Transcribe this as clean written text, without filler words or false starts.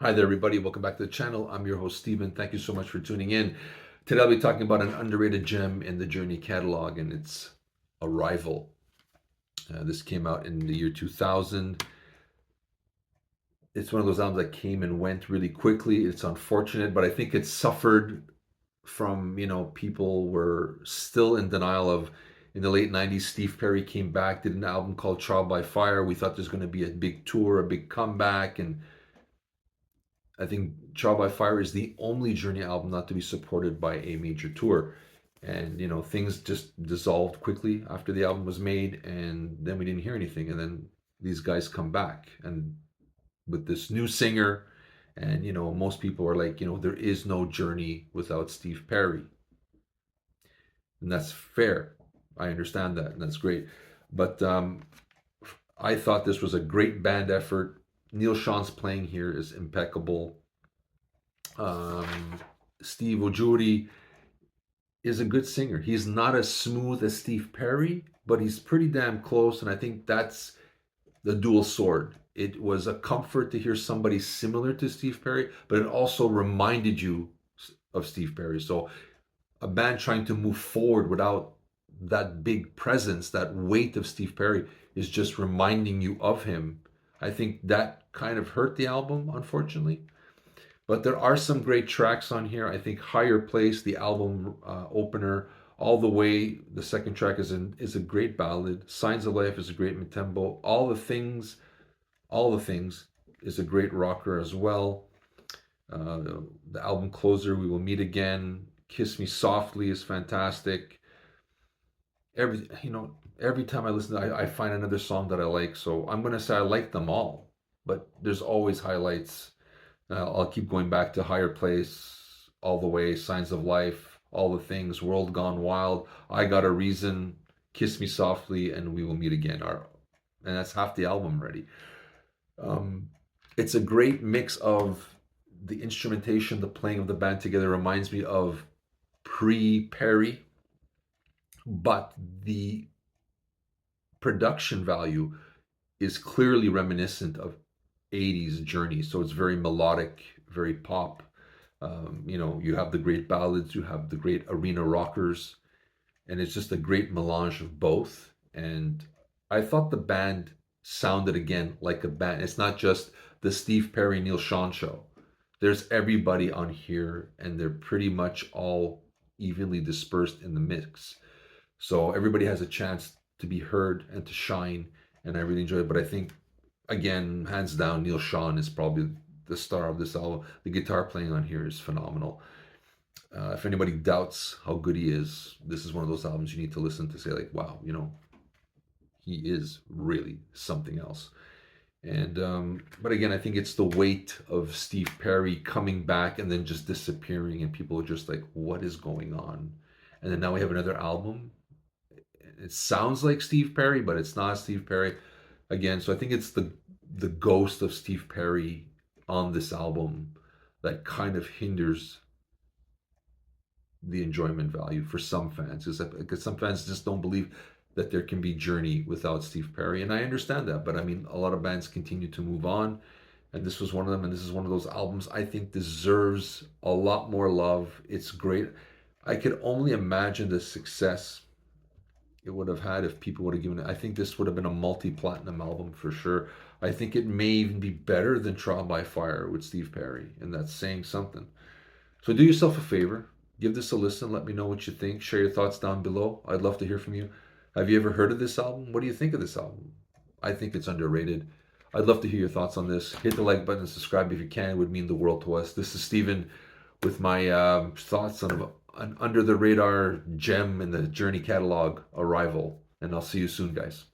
Hi there, everybody. Welcome back to the channel. I'm your host, Steven. Thank you so much for tuning in. Today, I'll be talking about an underrated gem in the Journey catalog, and it's Arrival. This came out in the year 2000. It's one of those albums that came and went really quickly. It's unfortunate, but I think it suffered from, people were still in denial of, in the late 90s, Steve Perry came back, did an album called Trial by Fire. We thought there's going to be a big tour, a big comeback, and I think Trial by Fire is the only Journey album not to be supported by a major tour. And, things just dissolved quickly after the album was made, and then we didn't hear anything. And then these guys come back, and with this new singer, and, most people are like, there is no Journey without Steve Perry. And that's fair. I understand that, and that's great. But I thought this was a great band effort. Neil Sean's playing here is impeccable. Steve Ojuri is a good singer. He's not as smooth as Steve Perry, but he's pretty damn close, and I think that's the dual sword. It was a comfort to hear somebody similar to Steve Perry, but it also reminded you of Steve Perry. So a band trying to move forward without that big presence, that weight of Steve Perry, is just reminding you of him. I think that kind of hurt the album, unfortunately. But there are some great tracks on here. I think Higher Place, the album opener, all the way, the second track is a great ballad. Signs of Life is a great mid-tempo. All the things is a great rocker as well. The album closer, We Will Meet Again. Kiss Me Softly is fantastic. Every time I listen, I find another song that I like. So I'm gonna say I like them all, but there's always highlights. I'll keep going back to Higher Place, All the Way, Signs of Life, All the Things, World Gone Wild, I Got a Reason, Kiss Me Softly, and We Will Meet Again. And that's half the album already. It's a great mix of the instrumentation, the playing of the band together reminds me of pre-Perry, but the production value is clearly reminiscent of 80s Journey. So it's very melodic, very pop. You have the great ballads, you have the great arena rockers, and it's just a great melange of both. And I thought the band sounded again like a band. It's not just the Steve Perry, Neil Sean show. There's everybody on here, and they're pretty much all evenly dispersed in the mix. So everybody has a chance to be heard and to shine, and I really enjoy it. But I think, again, hands down, Neil Sean is probably the star of this album. The guitar playing on here is phenomenal. If anybody doubts how good he is, this is one of those albums you need to listen to say, like, wow, he is really something else. And but again, I think it's the weight of Steve Perry coming back and then just disappearing, and people are just like, what is going on? And then now we have another album. It sounds like Steve Perry, but it's not Steve Perry again. So I think it's the ghost of Steve Perry on this album that kind of hinders the enjoyment value for some fans, because some fans just don't believe that there can be Journey without Steve Perry, and I understand that. But I mean, a lot of bands continue to move on, and this was one of them. And this is one of those albums I think deserves a lot more love. It's great. I could only imagine the success it would have had if people would have given it. I think this would have been a multi-platinum album for sure. I think it may even be better than Trial by Fire with Steve Perry, and that's saying something. So do yourself a favor, give this a listen. Let me know what you think. Share your thoughts down below. I'd love to hear from you. Have you ever heard of this album? What do you think of this album? I think it's underrated. I'd love to hear your thoughts on this. Hit the like button and subscribe if you can. It would mean the world to us. This is Steven with my thoughts on an under the radar gem in the Journey catalog, Arrival. And I'll see you soon, guys.